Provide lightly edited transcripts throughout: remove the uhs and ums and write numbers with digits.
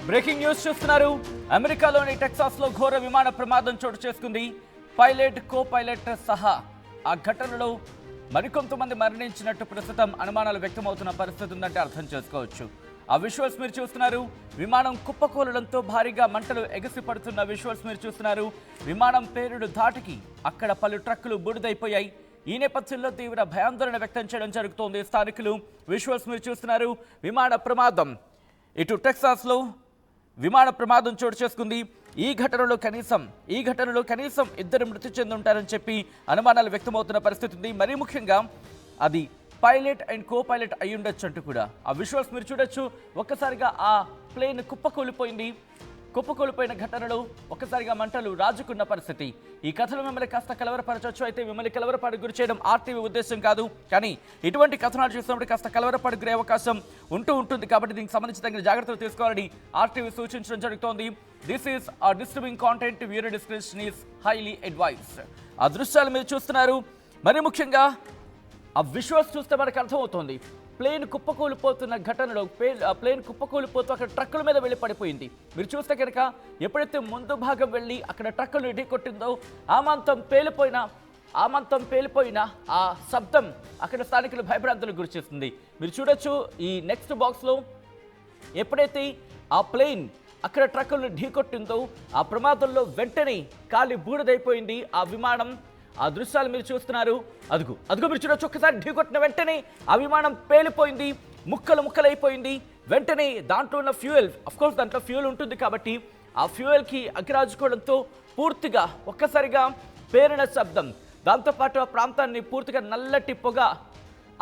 Breaking news చూస్తున్నారు. అమెరికాలోని టెక్సాస్లో ఘోర విమాన ప్రమాదం చోటు చేసుకుంది. పైలట్, కో పైలట్ సహా ఆ ఘటనలో మరికొంతమంది మరణించినట్టు ప్రస్తుతం అనుమానాలు వ్యక్తమవుతున్న పరిస్థితి ఉందంటే అర్థం చేసుకోవచ్చు. ఆ విజువల్స్ మీరు చూస్తున్నారు. విమానం కుప్పకూలడంతో భారీగా మంటలు ఎగసిపడుతున్న విజువల్స్ మీరు చూస్తున్నారు. విమానం పేరుడు ధాటికి అక్కడ పలు ట్రక్కులు బూడిదైపోయాయి. ఈ నేపథ్యంలో తీవ్ర భయాందోళన వ్యక్తం చేయడం జరుగుతోంది స్థానికులు. విజువల్స్ మీరు చూస్తున్నారు. విమాన ప్రమాదం ఇటు టెక్సాస్లో విమాన ప్రమాదం చోటు చేసుకుంది. ఈ ఘటనలో కనీసం ఇద్దరు మృతి చెంది ఉంటారని చెప్పి అనుమానాలు వ్యక్తమవుతున్న పరిస్థితి ఉంది. మరీ ముఖ్యంగా అది పైలట్ అండ్ కో పైలట్ అయి ఉండొచ్చు అంటూ కూడా ఆ విజువల్స్ మీరు చూడొచ్చు. ఒక్కసారిగా ఆ ప్లేన్ కుప్పకూలిపోయిన ఘటనలో ఒక్కసారిగా మంటలు రాజుకున్న పరిస్థితి. ఈ కథలు మిమ్మల్ని కాస్త కలవరపరచవచ్చు. అయితే మిమ్మల్ని కలవరపాటు గురి చేయడం ఆర్టీవీ ఉద్దేశం కాదు. కానీ ఇటువంటి కథనాలు చూసినప్పుడు కాస్త కలవరపాటు గురే అవకాశం ఉంటుంది. కాబట్టి దీనికి సంబంధించి తగిన జాగ్రత్తలు తీసుకోవాలని ఆర్టీవీ సూచించడం జరుగుతోంది. దిస్ ఈస్ ఆ disturbing content. Viewer description is highly advised. ఆ దృశ్యాలు మీరు చూస్తున్నారు. మరి ముఖ్యంగా ఆ విజువల్స్ చూస్తే మనకు అర్థమవుతోంది. ప్లేన్ కుప్పకూలిపోతున్న ఘటనలో ప్లేన్ కుప్పకూలిపోతూ అక్కడ ట్రక్కుల మీద వెళ్ళి పడిపోయింది. మీరు చూస్తే కనుక ఎప్పుడైతే ముందు భాగం వెళ్ళి అక్కడ ట్రక్కులు ఢీకొట్టిందో ఆమంతం పేలిపోయిన ఆ శబ్దం అక్కడ స్థానికులు భయభ్రాంతులకు గురిచేస్తుంది. మీరు చూడొచ్చు ఈ నెక్స్ట్ బాక్స్లో ఎప్పుడైతే ఆ ప్లేన్ అక్కడ ట్రక్కులను ఢీకొట్టిందో ఆ ప్రమాదంలో వెంటనే కాలి బూడిదైపోయింది ఆ విమానం. ఆ దృశ్యాలు మీరు చూస్తున్నారు. అదుగు మీరు చూడొచ్చు. ఒక్కసారి ఢీకొట్టిన వెంటనే ఆ విమానం పేలిపోయింది, ముక్కలైపోయింది. వెంటనే దాంట్లో ఉన్న ఫ్యూయల్, అఫ్కోర్స్ దాంట్లో ఫ్యూయల్ ఉంటుంది కాబట్టి ఆ ఫ్యూయల్కి అగ్గిరాజుకోవడంతో పూర్తిగా ఒక్కసారిగా పేరిన శబ్దం, దాంతోపాటు ఆ ప్రాంతాన్ని పూర్తిగా నల్లటి పొగ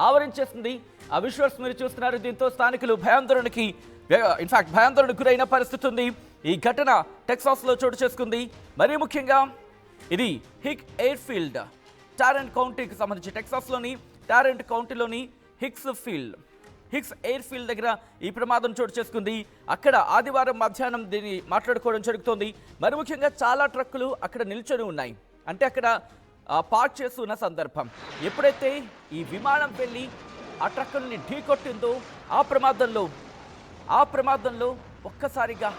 ఆవరించేస్తుంది. ఆ విజువల్స్ మీరు చూస్తున్నారు. దీంతో స్థానికులు భయాందోళనకు గురైన పరిస్థితి ఉంది. ఈ ఘటన టెక్సాస్లో చోటు చేసుకుంది. మరీ ముఖ్యంగా ఇది హిక్ ఎయిర్ ఫీల్డ్, టారెంట్ కౌంటీకి సంబంధించి టెక్సాస్లోని టారెంట్ కౌంటీలోని హిక్స్ ఎయిర్ ఫీల్డ్ దగ్గర ఈ ప్రమాదం చోటు చేసుకుంది. అక్కడ ఆదివారం మధ్యాహ్నం దీన్ని మాట్లాడుకోవడం జరుగుతోంది. మరి ముఖ్యంగా చాలా ట్రక్కులు అక్కడ నిల్చొని ఉన్నాయి. అంటే అక్కడ పార్క్ చేస్తున్న సందర్భం. ఎప్పుడైతే ఈ విమానం వెళ్ళి ఆ ట్రక్కుల్ని ఢీకొట్టిందో ఆ ప్రమాదంలో ఒక్కసారిగా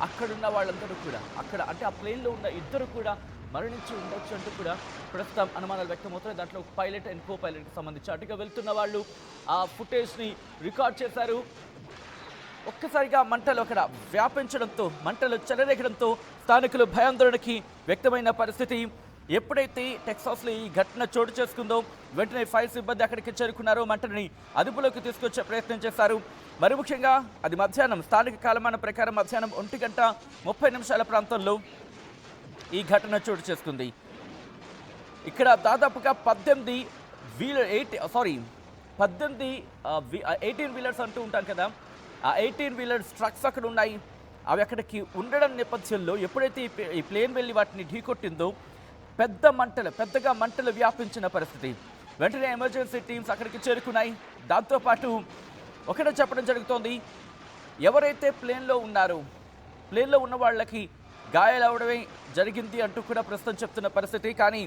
అక్కడున్న వాళ్ళందరూ కూడా ఆ ప్లేన్లో ఉన్న ఇద్దరు కూడా మరణించి ఉండొచ్చు అంటూ కూడా ప్రస్తుతం అనుమానాలు వ్యక్తమవుతున్నాయి. దాంట్లో పైలట్ అండ్ కో పైలట్కి సంబంధించి అటుగా వెళ్తున్న వాళ్ళు ఆ ఫుటేజ్ని రికార్డ్ చేశారు. ఒక్కసారిగా మంటలు అక్కడ వ్యాపించడంతో, మంటలు చెలరేగడంతో స్థానికులు భయాందోళనకి వ్యక్తమైన పరిస్థితి. ఎప్పుడైతే టెక్సాస్లో ఈ ఘటన చోటు చేసుకుందో వెంటనే ఫైర్ సిబ్బంది అక్కడికి చేరుకున్నారో మంటని అదుపులోకి తీసుకొచ్చే ప్రయత్నం చేశారు. మరి ముఖ్యంగా అది మధ్యాహ్నం, స్థానిక కాలమానం ప్రకారం మధ్యాహ్నం 1:30 ప్రాంతంలో ఈ ఘటన చోటు చేసుకుంది. ఇక్కడ దాదాపుగా 18 వీలర్స్ అంటూ ఉంటాం కదా, ఆ 18 వీలర్స్ ట్రక్స్ అక్కడ ఉన్నాయి. అవి అక్కడికి ఉండడం నేపథ్యంలో ఎప్పుడైతే ఈ ప్లేన్ వెళ్ళి వాటిని ఢీకొట్టిందో పెద్దగా మంటలు వ్యాపించిన పరిస్థితి. వెంటనే ఎమర్జెన్సీ టీమ్స్ అక్కడికి చేరుకున్నాయి. దాంతోపాటు ఒకటే చెప్పడం జరుగుతోంది, ఎవరైతే ప్లేన్లో ఉన్న వాళ్ళకి గాయాలవడమే జరిగింది అంటూ కూడా ప్రస్తుతం చెప్తున్న పరిస్థితి. కానీ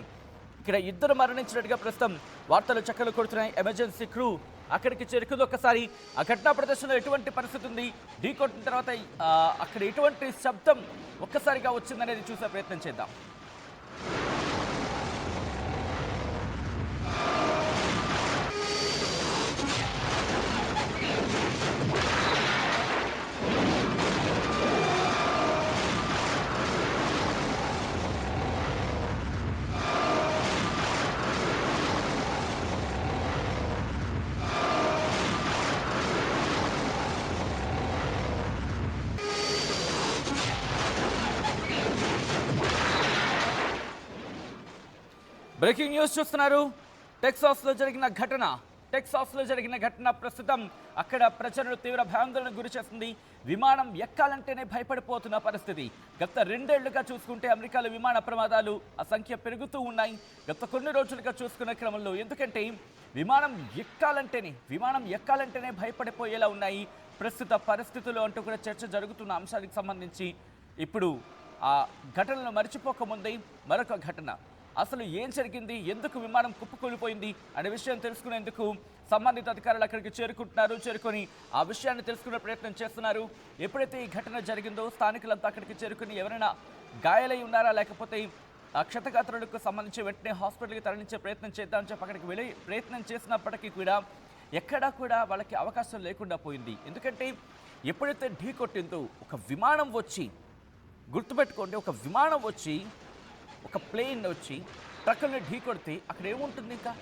ఇక్కడ ఇద్దరు మరణించినట్టుగా ప్రస్తుతం వార్తలు చక్కలు కొడుతున్నాయి. ఎమర్జెన్సీ క్రూ అక్కడికి చేరుకుంది. ఒక్కసారి ఆ ఘటనా ప్రదర్శనలో ఎటువంటి పరిస్థితి ఉంది, ఢీకొట్టిన తర్వాత అక్కడ ఎటువంటి శబ్దం ఒక్కసారిగా వచ్చిందనేది చూసే ప్రయత్నం చేద్దాం. బ్రేకింగ్ న్యూస్ చూస్తున్నారు. టెక్సాస్లో జరిగిన ఘటన ప్రస్తుతం అక్కడ ప్రజలను తీవ్ర భయాందోళనకు గురి చేస్తుంది. విమానం ఎక్కాలంటేనే భయపడిపోతున్న పరిస్థితి. గత 2 ఏళ్లుగా చూసుకుంటే అమెరికాలో విమాన ప్రమాదాలు ఆ సంఖ్య పెరుగుతూ ఉన్నాయి. గత కొన్ని రోజులుగా చూసుకునే క్రమంలో, ఎందుకంటే విమానం ఎక్కాలంటేనే భయపడిపోయేలా ఉన్నాయి ప్రస్తుత పరిస్థితులు అంటూ కూడా చర్చ జరుగుతున్న అంశానికి సంబంధించి ఇప్పుడు ఆ ఘటనలు మర్చిపోకముందే మరొక ఘటన. అసలు ఏం జరిగింది, ఎందుకు విమానం కుప్పకూలిపోయింది అనే విషయం తెలుసుకునేందుకు సంబంధిత అధికారులు అక్కడికి చేరుకొని ఆ విషయాన్ని తెలుసుకునే ప్రయత్నం చేస్తున్నారు. ఎప్పుడైతే ఈ ఘటన జరిగిందో స్థానికులంతా అక్కడికి చేరుకుని ఎవరైనా గాయాలై ఉన్నారా, లేకపోతే ఆ క్షతగాత్రులకు సంబంధించి వెంటనే హాస్పిటల్కి తరలించే ప్రయత్నం చేద్దామని చెప్పి అక్కడికి వెళ్ళి ప్రయత్నం చేసినప్పటికీ కూడా ఎక్కడా కూడా వాళ్ళకి అవకాశం లేకుండా పోయింది. ఎందుకంటే ఎప్పుడైతే ఢీ కొట్టిందో ఒక విమానం వచ్చి, గుర్తుపెట్టుకోండి, ఒక విమానం వచ్చి, ఒక ప్లేన్ వచ్చి ట్రక్కుల్ని ఢీ కొడితే అక్కడ ఏముంటుంది? ఇంకా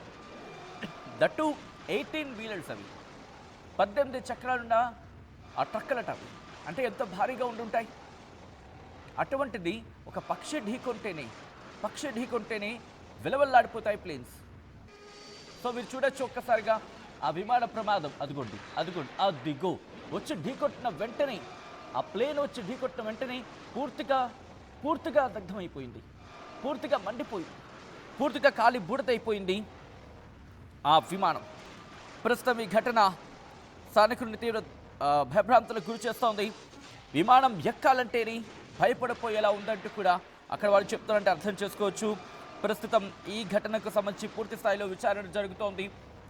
దట్టు 18 వీలర్స్, అవి 18 చక్రాలున్న ఆ ట్రక్కులట అవి, అంటే ఎంత భారీగా ఉండుంటాయి. అటువంటిది ఒక పక్షి ఢీకొంటేనే విలవల్లాడిపోతాయి ప్లేన్స్. సో మీరు చూడొచ్చు ఒక్కసారిగా ఆ విమాన ప్రమాదం. అదిగో వచ్చి ఢీకొట్టిన వెంటనే, ఆ ప్లేన్ వచ్చి ఢీకొట్టిన వెంటనే పూర్తిగా దగ్ధమైపోయింది, పూర్తిగా మండిపోయింది, పూర్తిగా కాలి బూడిదైపోయింది ఆ విమానం. ప్రస్తుతం ఈ ఘటన స్థానికులను తీవ్ర భయభ్రాంతులకు గురి చేస్తోంది. విమానం ఎక్కాలంటేనే భయపడిపోయేలా ఉందంటూ కూడా అక్కడ వాళ్ళు చెప్తారంటే అర్థం చేసుకోవచ్చు. ప్రస్తుతం ఈ ఘటనకు సంబంధించి పూర్తి స్థాయిలో విచారణ జరుగుతోంది.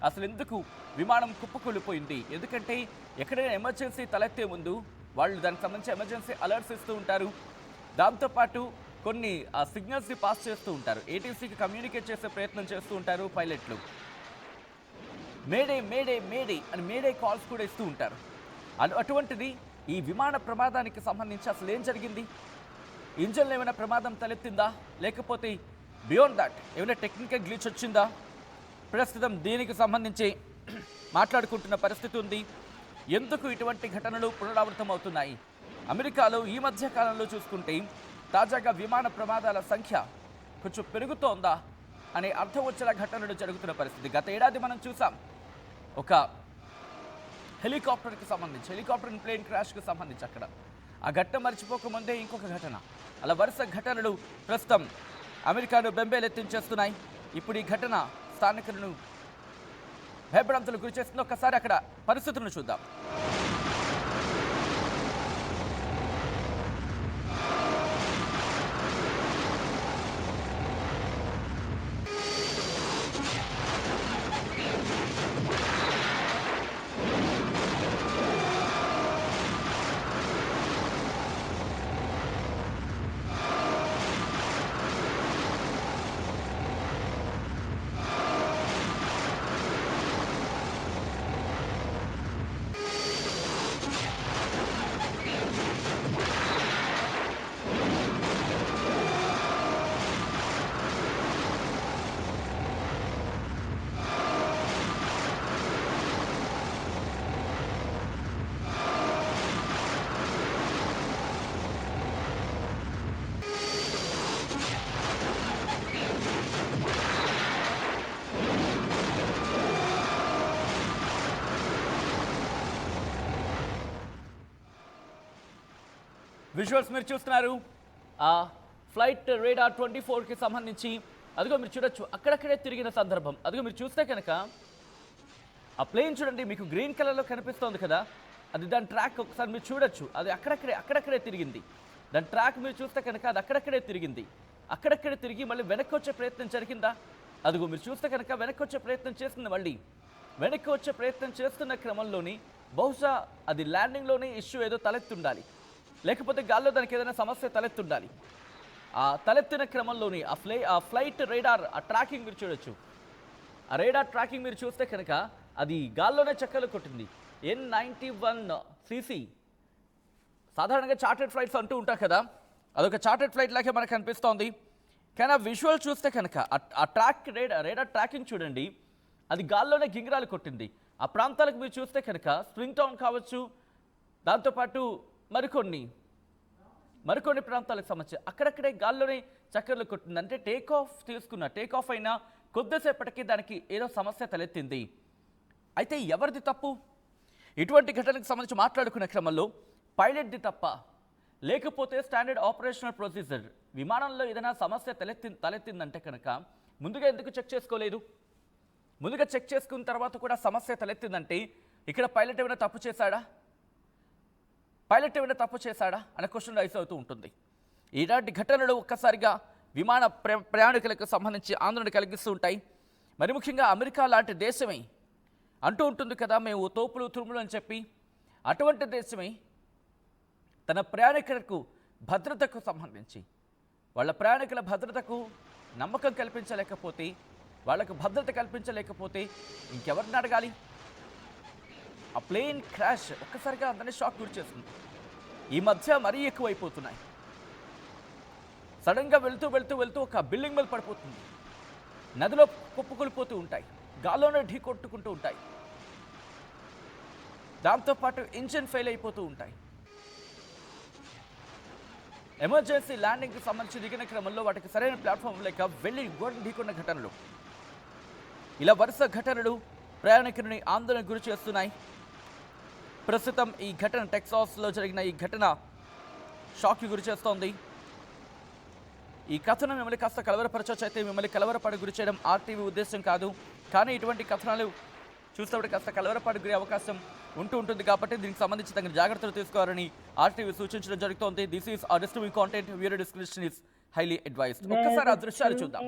అసలు ఎందుకు విమానం కుప్పకూలిపోయింది? ఎందుకంటే ఎక్కడైనా ఎమర్జెన్సీ తలెత్తే ముందు వాళ్ళు దానికి సంబంధించి ఎమర్జెన్సీ అలర్ట్స్ ఇస్తూ ఉంటారు. దాంతోపాటు కొన్ని సిగ్నల్స్ని పాస్ చేస్తూ ఉంటారు. ఏటీసీకి కమ్యూనికేట్ చేసే ప్రయత్నం చేస్తూ ఉంటారు పైలట్లు. మేడే మేడే మేడే అని మేడే కాల్స్ కూడా ఇస్తూ ఉంటారు. అటువంటిది ఈ విమాన ప్రమాదానికి సంబంధించి అసలు ఏం జరిగింది? ఇంజన్లో ఏమైనా ప్రమాదం తలెత్తిందా, లేకపోతే బియాండ్ దాట్ ఏమైనా టెక్నికల్ గ్లిచ్ వచ్చిందా? ప్రస్తుతం దీనికి సంబంధించి మాట్లాడుకుంటున్న పరిస్థితి ఉంది. ఎందుకు ఇటువంటి ఘటనలు పునరావృతం అవుతున్నాయి? అమెరికాలో ఈ మధ్య కాలంలో చూసుకుంటే తాజాగా విమాన ప్రమాదాల సంఖ్య కొంచెం పెరుగుతోందా అనే అర్థం వచ్చేలా ఘటనలు జరుగుతున్న పరిస్థితి. గత ఏడాది మనం చూసాం, ఒక హెలికాప్టర్ ప్లేన్ క్రాష్కి సంబంధించి అక్కడ ఆ ఘటన మర్చిపోకముందే ఇంకొక ఘటన, అలా వరుస ఘటనలు ప్రస్తుతం అమెరికాను బెంబేలెత్తించేస్తున్నాయి. ఇప్పుడు ఈ ఘటన స్థానికులను భయభ్రాంతులకు గురి చేస్తుంది. ఒక్కసారి అక్కడ పరిస్థితులను చూద్దాం. విజువల్స్ మీరు చూస్తున్నారు. ఆ ఫ్లైట్ రేడార్ 24కి సంబంధించి అదిగో మీరు చూడొచ్చు, అక్కడక్కడే తిరిగిన సందర్భం. అదిగో మీరు చూస్తే కనుక ఆ ప్లేన్ చూడండి, మీకు గ్రీన్ కలర్లో కనిపిస్తోంది కదా, అది దాని ట్రాక్ ఒకసారి మీరు చూడొచ్చు. అది అక్కడక్కడే తిరిగింది. దాని ట్రాక్ మీరు చూస్తే కనుక అది అక్కడక్కడే తిరిగి మళ్ళీ వెనక్కి వచ్చే ప్రయత్నం జరిగిందా? అదిగో మీరు చూస్తే కనుక వెనక్కి వచ్చే ప్రయత్నం చేస్తుంది. మళ్ళీ వెనక్కి వచ్చే ప్రయత్నం చేస్తున్న క్రమంలోని బహుశా అది ల్యాండింగ్లోనే ఇష్యూ ఏదో తలెత్తుండాలి, లేకపోతే గాల్లో దానికి ఏదైనా సమస్య తలెత్తుండాలి. ఆ తలెత్తిన క్రమంలోని ఆ ఫ్లైట్ రేడార్ ఆ ట్రాకింగ్ మీరు చూడొచ్చు. ఆ రేడార్ ట్రాకింగ్ మీరు చూస్తే కనుక అది గాల్లోనే చక్కలు కొట్టింది. N91CC సాధారణంగా చార్టెడ్ ఫ్లైట్స్ అంటూ ఉంటారు కదా, అదొక చార్టెడ్ ఫ్లైట్ లాగే మనకు కనిపిస్తోంది. కానీ ఆ విజువల్ చూస్తే కనుక ఆ రేడార్ ట్రాకింగ్ చూడండి, అది గాల్లోనే గింగిరాలు కొట్టింది. ఆ ప్రాంతాలకు మీరు చూస్తే కనుక స్ప్రింగ్ టౌన్ కావచ్చు, దాంతోపాటు మరికొన్ని ప్రాంతాలకు సంబంధించి అక్కడక్కడే గాల్లోనే చక్కర్లు కొట్టింది. అంటే టేక్ ఆఫ్ అయినా కొద్దిసేపటికి దానికి ఏదో సమస్య తలెత్తింది. అయితే ఎవరిది తప్పు? ఇటువంటి ఘటనకు సంబంధించి మాట్లాడుకునే క్రమంలో పైలట్ది తప్ప, లేకపోతే స్టాండర్డ్ ఆపరేషనల్ ప్రొసీజర్ విమానంలో ఏదైనా సమస్య తలెత్తిందంటే కనుక ముందుగా ఎందుకు చెక్ చేసుకోలేదు? ముందుగా చెక్ చేసుకున్న తర్వాత కూడా సమస్య తలెత్తిందంటే ఇక్కడ పైలట్ ఏమైనా తప్పు చేశాడా అనే క్వశ్చన్ రైస్ అవుతూ ఉంటుంది. ఇలాంటి ఘటనలు ఒక్కసారిగా విమాన ప్రయాణికులకు సంబంధించి ఆందోళన కలిగిస్తూ ఉంటాయి. మరి ముఖ్యంగా అమెరికా లాంటి దేశమే అంటూ ఉంటుంది కదా, మేము తోపులు తురుములు అని చెప్పి. అటువంటి దేశమే తన ప్రయాణికులకు భద్రతకు సంబంధించి వాళ్ళ ప్రయాణికుల భద్రతకు నమ్మకం కల్పించలేకపోతే, వాళ్ళకు భద్రత కల్పించలేకపోతే ఇంకెవరిని అడగాలి? ఆ ప్లేన్ క్రాష్ ఒక్కసారిగా అందరినీ షాక్ గురి చేస్తుంది. ఈ మధ్య మరీ ఎక్కువైపోతున్నాయి. సడన్గా వెళ్తూ వెళ్తూ వెళ్తూ ఒక బిల్డింగ్ మీద పడిపోతుంది, నదిలో కుప్పకూలిపోతూ ఉంటాయి, గాల్లోనే ఢీ కొట్టుకుంటూ ఉంటాయి, దాంతోపాటు ఇంజిన్ ఫెయిల్ అయిపోతూ ఉంటాయి. ఎమర్జెన్సీ ల్యాండింగ్కి సంబంధించి దిగిన క్రమంలో వాటికి సరైన ప్లాట్ఫామ్ లేక వెళ్ళి గోడను ఢీకొన్న ఘటనలు, ఇలా వరుస ఘటనలు ప్రయాణికులని ఆందోళనకు గురి చేస్తున్నాయి. ప్రస్తుతం ఈ ఘటన టెక్సాస్లో జరిగిన ఈ ఘటన షాక్కి గురి చేస్తోంది. ఈ కథనం మిమ్మల్ని కాస్త కలవరపరచవచ్చు, అయితే మిమ్మల్ని కలవరపడి గురి చేయడం ఆర్టీవీ ఉద్దేశం కాదు. కానీ ఇటువంటి కథనాలు చూసినప్పుడు కాస్త కలవరపడి గురి అవకాశం ఉంటుంది కాబట్టి దీనికి సంబంధించి తగిన జాగ్రత్తలు తీసుకోవాలని ఆర్టీవీ సూచించడం జరుగుతోంది. దిస్ ఈస్ ఆ disturbing content, viewer description is highly advised. ఒక్కసారి ఆ దృశ్యాలు చూద్దాం.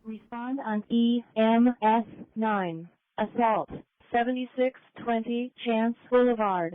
Respond on EMS 9 assault 7620 Chance Boulevard.